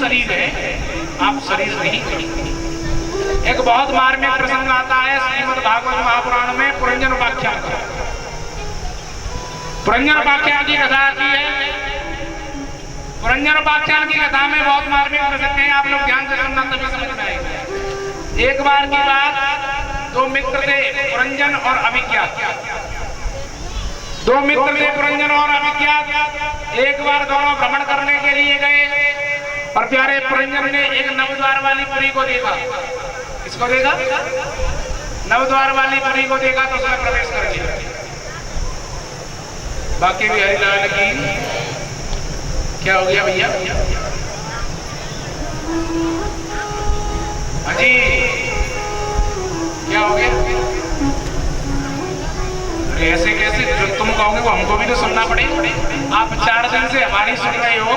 शरीर है, आप शरीर नहीं। एक बहुत मार्मिक प्रसंग आता है श्रीमद् भागवत महापुराण में पुरंजन उपाख्यान का। पुरंजन उपाख्यान की कथा आती है। पुरंजन उपाख्यान की कथा में बहुत मार्मिक प्रसंग है, आप लोग ध्यान से सुनना तभी समझ में आएगा। एक बार की बात, दो मित्र थे पुरंजन और अभिज्ञात। दो मित्र थे पुरंजन और अभिज्ञात। एक बार दोनों भ्रमण करने के लिए गए और प्यारे पुरंजन ने एक नवद्वार वाली पुरी को देखा। इसको देखा, नवद्वार वाली पुरी को देखा तो उसमें प्रवेश कर दिया। बाकी भी हरिलाल की क्या हो गया भैया? हाँ जी, क्या हो गया? ऐसे कैसे? जो तुम कहोगे वो हमको भी तो सुनना पड़ेगा। आप 4 दिन से हमारी सुन रहे हो,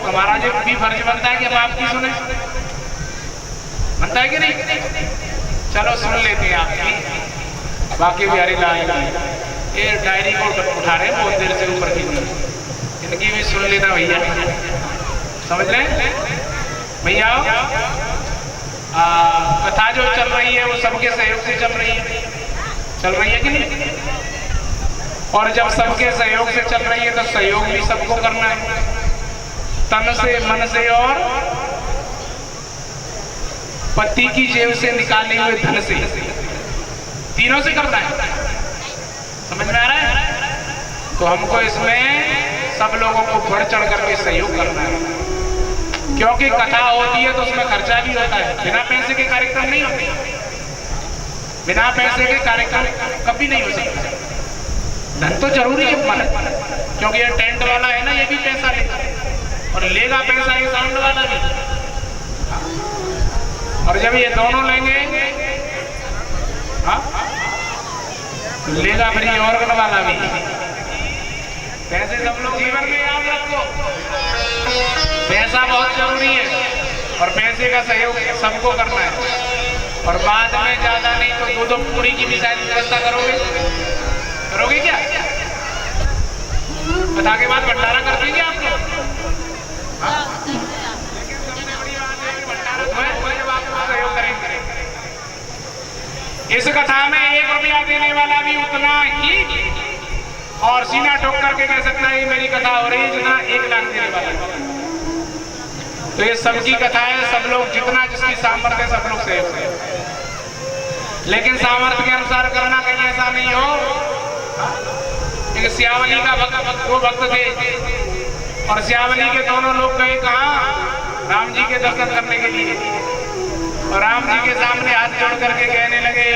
हमारा जो भी फर्ज बनता है कि हम आपकी सुने, बनता है कि नहीं? चलो सुन लेते हैं आपकी। बाकी भी हरिलाल ये डायरी को उठा रहे हैं बहुत देर से ऊपर की, इनकी भी सुन लेना भैया। समझ रहे हैं भैया? कथा जो चल रही है वो सबके सहयोग से चल रही है कि नहीं? और जब सबके सहयोग से चल रही है तो सहयोग भी सबको करना है, तन से, मन से और पति की जेब से निकाले हुए धन से, तीनों से करना है। समझ में आ रहा है? तो हमको इसमें सब लोगों को बढ़ चढ़ करके सहयोग करना है, क्योंकि कथा होती है तो उसमें खर्चा भी होता है। बिना पैसे के कार्यक्रम नहीं होते, बिना पैसे के कार्यक्रम कभी नहीं हो सकता। धन तो जरूरी है, क्योंकि ये टेंट वाला है ना, ये भी पैसा लेगा और लेगा पैसा ये साउंड वाला भी। और जब ये दोनों लेंगे, हाँ, लेगा फिर ये ऑर्गन वाला भी। पैसे सब लोग जीवन में याद रखो, पैसा बहुत जरूरी है और पैसे का सहयोग सबको करना है। और बाद में ज्यादा नहीं तो 2-2 पूरी की भी शायद व्यवस्था करोगे क्या? कथा के बाद भंडारा कर देंगे आप लोग? सहयोग करेंगे। इस कथा में 1 रुपया देने वाला भी उतना ही और सीना ठोक करके कह सकता है मेरी कथा हो रही है, जितना 1 लाख देने वाला। तो ये सबकी कथा है, सब लोग जितना जिसकी सामर्थ्य सब लोग सहयोग करें, लेकिन सामर्थ्य के अनुसार करना, कहीं ऐसा नहीं हो। एक श्यावली का वो भक्त थे और श्यावली के दोनों लोग गए कहाँ? राम जी के दर्शन करने के लिए। और राम जी के सामने हाथ जोड़ करके कहने लगे,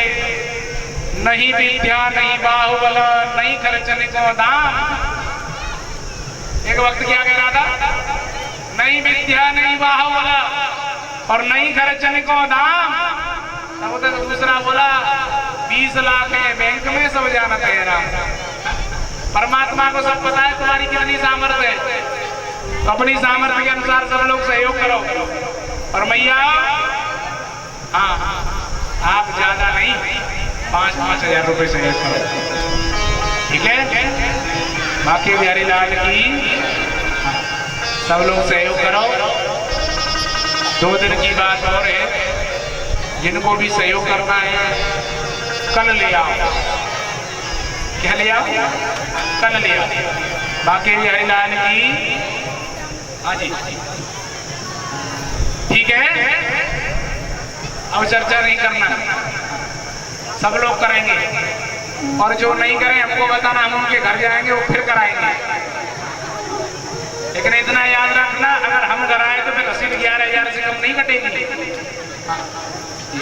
नहीं विद्या नहीं बाहुबल नहीं खर्चने को दाम। एक वक्त क्या कह रहा था? नहीं विद्या नहीं बाहुबल और नहीं खर्चने को दाम। तब तक दूसरा बोला 20 लाख है बैंक में, सब जाना है राम। परमात्मा को सब पता है तुम्हारी कितनी सामर्थ्य है, तो अपनी सामर्थ्य के अनुसार सब लोग सहयोग करो। और मैया, हाँ, आप ज्यादा नहीं, 5-5 हजार रुपए सहयोग करो, ठीक है? बाकी बिहारी लाल की सब लोग सहयोग करो। 2 दिन की बात और है, जिनको भी सहयोग करना है कल ले आओ। क्या ले आओ? कल ले आओ। बाकी बिहारी लाल की, हाँ जी, ठीक है? अब चर्चा नहीं करना, सब लोग करेंगे और जो नहीं करें हमको बताना, हम उनके घर जाएंगे, वो फिर कराएंगे। लेकिन इतना याद रखना, अगर हम कराए तो फिर रसीद 11,000 से कम नहीं कटेगी।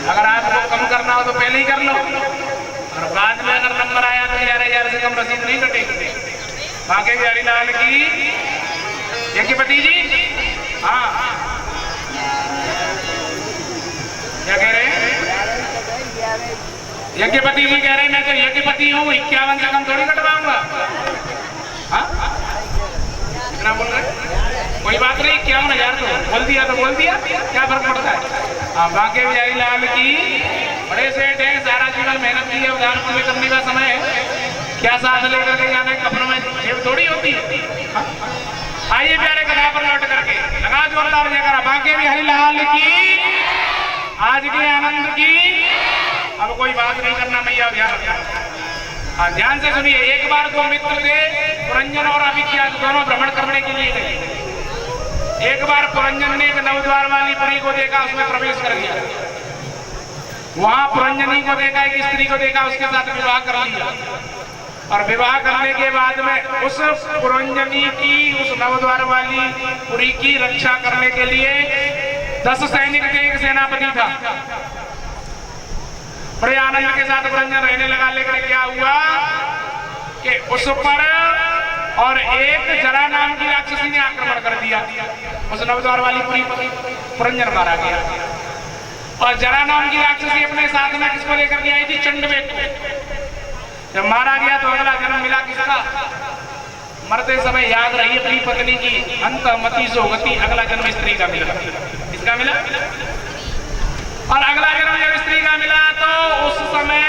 अगर आपको कम करना हो तो पहले ही कर लो, और बाद में अगर नंबर आया तो 11,000 से कम रसीद नहीं कटेगी। बाकी बिहारी लाल की यज्ञपति जी, हाँ, क्या कह रहे हैं? यज्ञपति जी कह रहे हैं मैं तो यज्ञपति हूँ, 51 से कम थोड़ी कटवाऊंगा। हाँ, इतना बोल रहे? कोई बात नहीं, 51,000 तो बोल दिया तो बोल दिया, क्या फर्क पड़ता है? हाँ, बाकी बिहारी लाल की बड़े सेठ है, सारा जीवन मेहनत की है, उदाहरण पूरे करने का समय है। क्या साथ लेकर के जाना है? कफन में जेब थोड़ी होती है। आइए प्यारे कथा पर लौट करके लगा जोरदार जयकारा बांके बिहारी लाल की, आज के आनंद की। अब कोई बात नहीं करना मैया, ध्यान से सुनिए। एक बार दो मित्र थे, पुरंजन और अभिज्ञात, दोनों भ्रमण करने के लिए गए। एक बार पुरंजन ने एक नवद्वार वाली पुरी को देखा, उसमें प्रवेश कर दिया। वहां पुरंजनी को देखा, एक स्त्री को देखा, उसके साथ विवाह कर लिया। और विवाह करने के बाद में उस पुरंजनी की, उस नवद्वार वाली पुरी की रक्षा करने के लिए 10 सैनिक थे, एक सेनापति था। बड़े आनंद के साथ पुरंजन रहने लगा। लेकिन क्या हुआ कि उस पर और एक जरा नाम की राक्षसी ने आक्रमण कर दिया। उस नवद्वार वाली पुरी पर पुरंजन मारा गया। और जरा नाम की राक्षसी अपने साथ में किसको लेकर के आई थी? चंडवेक को। जब मारा गया तो अगला जन्म मिला किसका? मरते समय याद रही अपनी पत्नी की अंतमति सोगति, अगला जन्म स्त्री का मिला। किसका मिला? और अगला जन्म जब स्त्री का मिला तो उस समय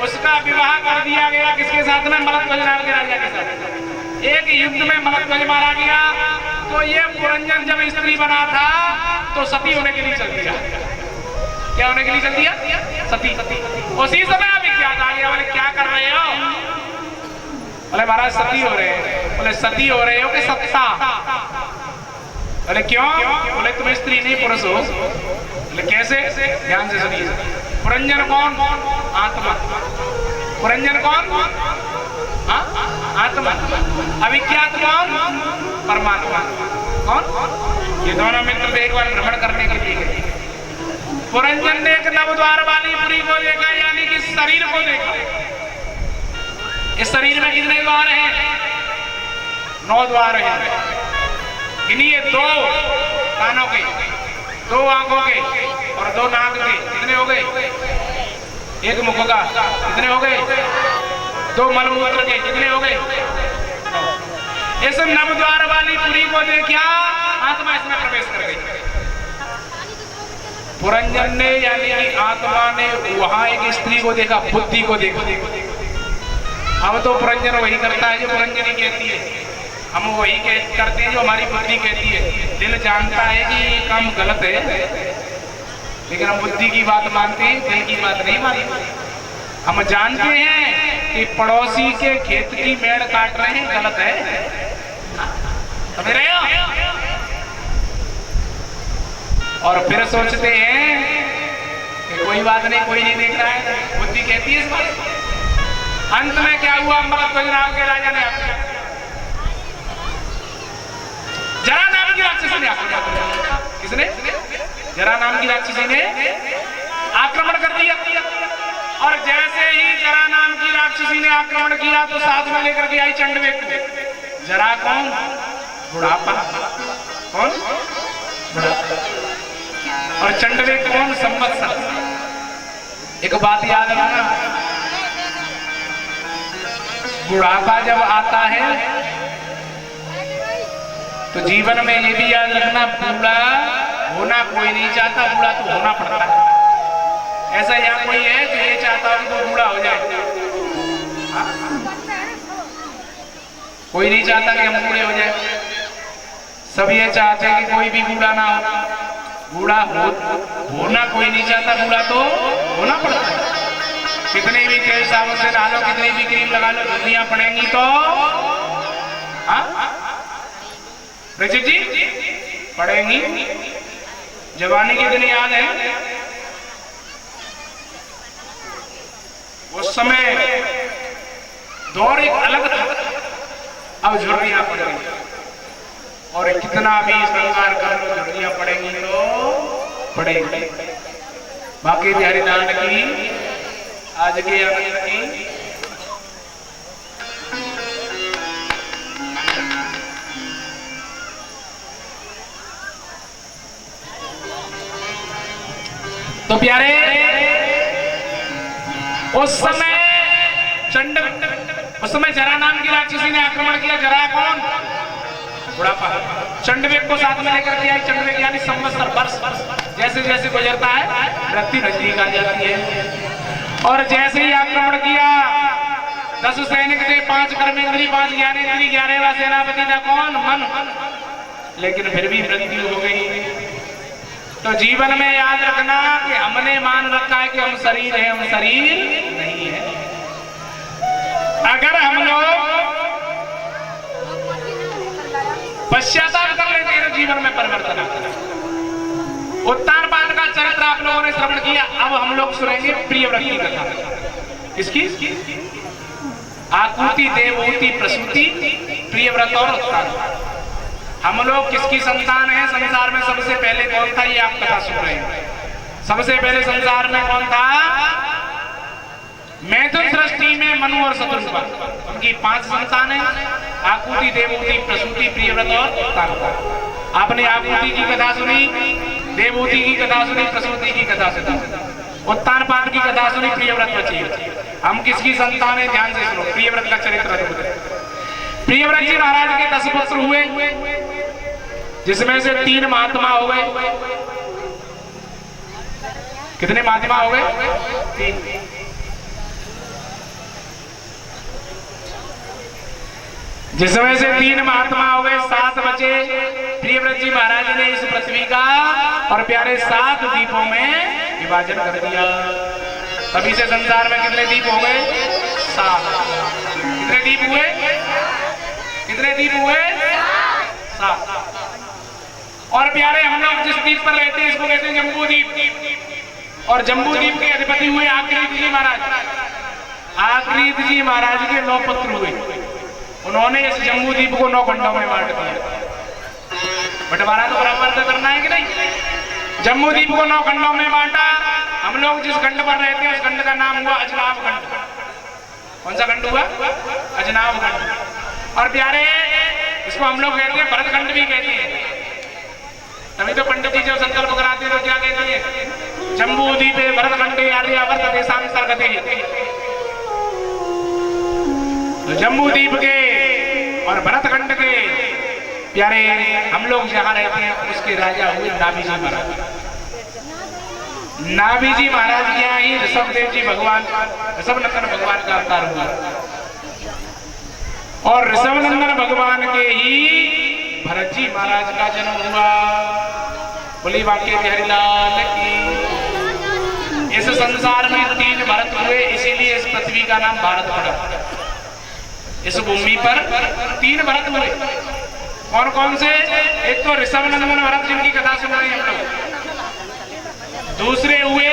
उसका विवाह कर दिया गया किसके साथ में? मलध्वज नाम के राजा के साथ। एक युद्ध में मलध्वज मारा गया। तो ये पुरंजन जब स्त्री बना था तो सती होने के लिए चल दिया। क्या होने के लिए चल दिया? सती। उसी समय अभिज्ञात आ गया। बोले क्या कर रहे हो? बोले महाराज सती हो रहे हैं। बोले सती हो रहे हो कि सत्ता? बोले क्यों? बोले तुम स्त्री नहीं पुरुष हो। बोले कैसे? ध्यान से सुनिए। पुरंजन कौन? आत्मा। पुरंजन कौन? आत्मा। अभिज्ञात कौन? परमात्मा। कौन? ये दोनों मित्र थे, एक बार भ्रमण करने के लिए गए। पुरंजन ने एक नवद्वार वाली पुरी को देखा, यानी कि शरीर को देखा। इस शरीर में कितने द्वार हैं? 9 द्वार हैं। गिनिए, 2 कानों के, 2 आंखों के और 2 नाक के। कितने हो गए? 1 मुख का। कितने हो गए? 2 मलमूत्र के। कितने हो गए? इस नवद्वार वाली पुरी को देखा, आत्मा इसमें प्रवेश कर गई। पुरंजन ने यानी कि आत्मा ने वहां एक स्त्री को देखा, बुद्धि को देखा। हम तो पुरंजन वही करता है जो पुरंजनी कहती है, हम वही करते हैं जो हमारी बुद्धि कहती है। दिल जानता है कि ये काम गलत है, लेकिन हम बुद्धि की बात मानते हैं, दिल की बात नहीं मानते। हम जानते हैं कि पड़ोसी के खेत की मेड़ काट रहे हैं, गलत है, समझ रहे हो? और फिर सोचते हैं कि कोई बात नहीं, कोई नहीं देख रहा है, बुद्धि कहती है इस बात। अंत में क्या हुआ? मलध्वज नाम के राजा ने जरा नाम की राक्षसी ने आक्रमण कर दिया। किसने? जरा नाम की राक्षसी ने आक्रमण कर दिया। और जैसे ही जरा नाम की राक्षसी ने आक्रमण किया तो साथ में लेकर के आई चंडवेक को। जरा कौन? बुढ़ापा। कौन? बुढ़ापा। और चंडवेक कौन? संवत्सर। एक बात याद रखना, बुढ़ापा जब आता है तो जीवन में ये भी याद रखना, बूढ़ा होना कोई नहीं चाहता, बूढ़ा तो होना पड़ता है। ऐसा यहाँ कोई है जो ये चाहता हो कि तो बूढ़ा हो जाए? कोई नहीं चाहता कि हम बूढ़े हो जाए। सब ये चाहते हैं कि कोई भी बूढ़ा ना हो। बूढ़ा होना कोई नहीं चाहता, बूढ़ा तो होना पड़ता है। कितने भी तेल साबुन से नहा लो, कितनी भी क्रीम लगा लो, दुनिया पड़ेंगी तो रचित जी पड़ेंगी। जवानी के दिन याद है, उस समय दौर एक अलग था। अब झुर्रियां पड़ेंगी और कितना भी श्रृंगार कर लो, झुर्रियां पड़ेंगी तो पड़ेंगी। बाकी बिहारी लाल की, आज के आनंद की। तो प्यारे, उस समय उस समय जरा नाम की राक्षसी ने आक्रमण किया। जरा कौन? बुढ़ापा। चंडवेक को साथ में लेकर के आई। चंडवेक यानी संवत्सर, वर्ष। जैसे जैसे गुजरता है मृत्यु नजदीक आ जाती है। और जैसे ही आक्रमण किया 10 सैनिक थे, 5 कर्मेंद्री, 5 ज्ञानेंद्री, 11वां सेनापति था कौन? मन। लेकिन फिर भी मृत्यु हो गई। तो जीवन में याद रखना कि हमने मान रखा है कि हम शरीर हैं, हम शरीर नहीं है। अगर हम लोग पश्चाताप कर लेते हैं तो जीवन में परिवर्तन आता है। उत्तानपाद का चरित्र आप लोगों ने श्रवण किया। अब हम लोग सुनेंगे प्रियव्रत की कथा। इसकी आकुति, देवहूति, प्रसूति, प्रियव्रत और उत्तानपाद। हम लोग किसकी संतान है? संसार में सबसे पहले कौन था? ये आप कथा सुन रहे हैं। सबसे पहले संसार में कौन था? मैथुन सृष्टि में मनु और शत्रुघ्न। उनकी 5 संतान है, आकुति, देवहूति, प्रसूति, प्रियव्रत और उत्तानपाद। आपने आकुति की कथा सुनी, देवहूति की कथा सुनी, प्रसूति की कथा सुनी, उत्तानपाद की कथा सुनी, प्रियव्रत बची। हम किसकी संतान है? ध्यान से सुनो, प्रियव्रत का चरित्र अद्भुत है। प्रियव्रत जी महाराज के 10 पुत्र हुए, जिसमें से 3 महात्मा हो गए। कितने महात्मा हो गए? 3। जिसमें से 3 महात्मा हो गए, 7 बचे। प्रियव्रत जी महाराज ने इस पृथ्वी का और प्यारे 7 द्वीपों में विभाजन कर दिया। तभी से संसार में कितने द्वीप हो गए? 7। कितने द्वीप हुए? कितने द्वीप हुए? 7। और प्यारे हम लोग जिस द्वीप पर रहते हैं इसको कहते हैं जम्बू द्वीप। और जम्बू द्वीप के अधिपति हुए आकृत जी महाराज। आकृत जी महाराज के 9 पुत्र हुए। उन्होंने इस जम्बू द्वीप को 9 खंडों में बांट दिया। बंटवारा तो बराबर से करना है कि नहीं? जम्बू द्वीप को 9 खंडों में बांटा। हम लोग जिस खंड पर रहते हैं उस खंड का नाम हुआ अजनाब खंड। कौन सा खंड हुआ? अजनाब खंड। और प्यारे इसको हम लोग कहते हैं भरत खंड भी कहते हैं। तभी तो पंडित जी जब संकल्प कराते हैं तो क्या कहते हैं? जम्बू द्वीपे भरत खंडे आर्यावर्त देशांतर्गते। तो जम्बू द्वीप के और भरत खंड के प्यारे हम लोग जहाँ रहते हैं उसके राजा हुए नाभीजी महाराज। नाभीजी महाराज के यहाँ ही ऋषभदेव जी भगवान, ऋषभनंदन भगवान का अवतार हुआ। और ऋषभनंदन भगवान के ही भरत जी महाराज का जन्म हुआ। बोली वाक्य बिहारी लाल की। इस संसार में 3 भरत हुए, इसीलिए इस पृथ्वी का नाम भारत पड़ा। इस भूमि पर 3 भरत हुए। कौन कौन से? एक तो ऋषभनंदन भरत जिनकी कथा सुन रहे हैं हम लोग। दूसरे हुए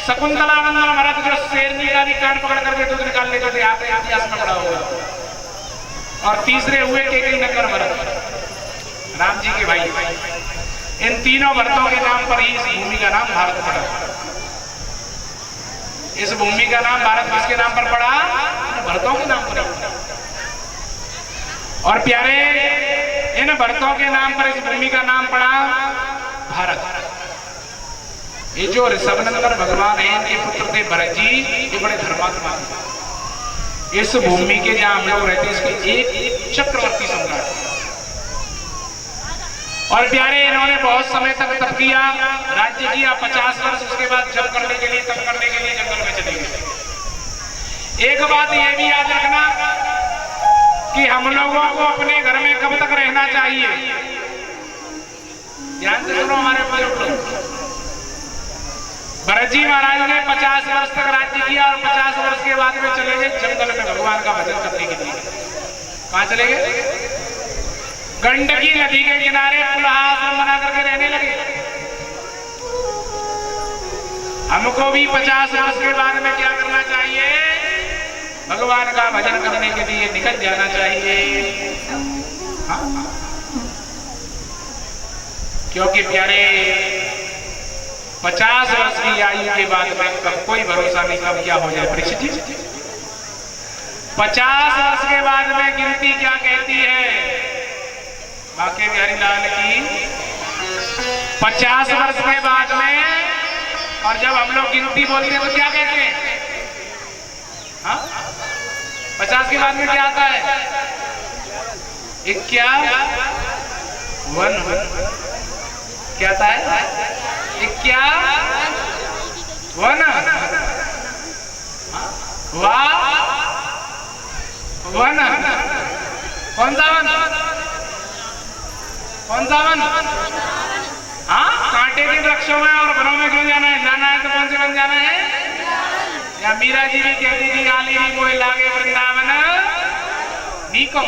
शकुंतलानंदन भरत जो शेरनी का भी कान पकड़ करके दूध निकाल लेते थे, आपने इतिहास में पढ़ा होगा। और तीसरे हुए केकई नगर भरत, राम जी के भाई। इन तीनों भरतों के नाम पर ही इस भूमि का नाम भारत पड़ा। इस भूमि का नाम भारत किसके नाम पर पड़ा? भरतों के नाम पर। और प्यारे इन भरतों के नाम पर इस भूमि का नाम पड़ा भारत। ये जो ऋषभनंदन भगवान है इनके पुत्र थे भरत जी, ये बड़े धर्मात्मा। इस भूमि के जहां हम लोग रहते हैं इसके एक चक्रवर्ती सम्राट। और प्यारे इन्होंने बहुत समय तक तप किया, राज्य किया 50 वर्ष। उसके बाद जप करने के लिए, तप करने के लिए जंगल में चले गए। एक बात यह भी याद रखना कि हम लोगों को अपने घर में कब तक रहना चाहिए? ध्यान से सुनो हमारे बुजुर्ग। भरत जी महाराज ने 50 वर्ष तक राज्य किया और 50 वर्ष के बाद में चले गए जंगल में भगवान का भजन करने के लिए। कहाँ चले गए? गंडकी नदी के किनारे पुलहासन बना करके रहने लगे। हमको भी 50 वर्ष के बाद में क्या करना चाहिए? भगवान का भजन करने के लिए निकल जाना चाहिए। हाँ? क्योंकि प्यारे 50 वर्ष की आयु के बाद में कब कोई भरोसा नहीं कब क्या हो जाए। परीक्षित जी 50 वर्ष के बाद में गिनती क्या कहती है? बाके बिहारी लाल की 50 वर्ष के बाद में। और जब हम लोग गिनती बोलते हैं तो क्या कहते हैं? हाँ? 50 के बाद में क्या आता है? 51। क्या आता है? 51। वाह वन? कौन सा वन? कौन सा वन? हाँ, कांटे के वृक्षों में और वनों में क्यों जाना है? जाना है तो कौन से वन जाना है? या मीरा जी भी कहती थी गाली भी कोई लागे वृंदावन नीको,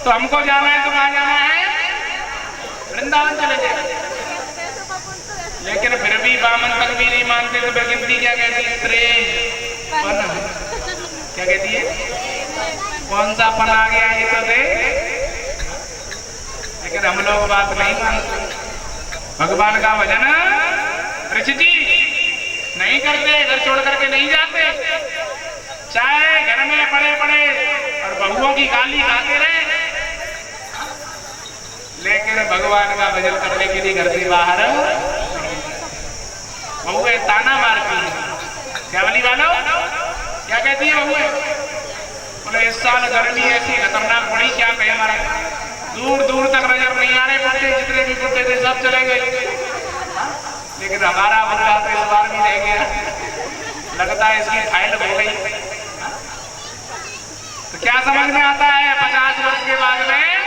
तो हमको जाना है तो कहाँ जाना है? वृंदावन चले जाए। लेकिन फिर भी बामन तक भी नहीं मानते तो गिनती क्या कहती है? त्रेपन। क्या कहती है? कौन सा पन आ गया ये तो दे। लेकिन हम लोग बात नहीं मानते, भगवान का भजन ऋषि जी नहीं करते, घर छोड़ करके नहीं जाते, चाहे घर में पड़े पड़े और बहुओं की गाली खाते रहे, लेकिन भगवान का भजन करने के लिए घर से बाहर बहुएं ताना मारती है। क्या बोली वालों? क्या कहती है बहुएं? बोले इस साल गर्मी ऐसी खतरनाक पड़ी, क्या कहे हमारा, दूर दूर तक नजर नहीं आ रहे बुढ़े, जितने भी बुढ़े थे सब चले गए, लेकिन हमारा बुढ़ा तो इस बार भी रह गया, लगता है इसकी फाइल हो गई। तो क्या समझ में आता है 50 वर्ष के बाद में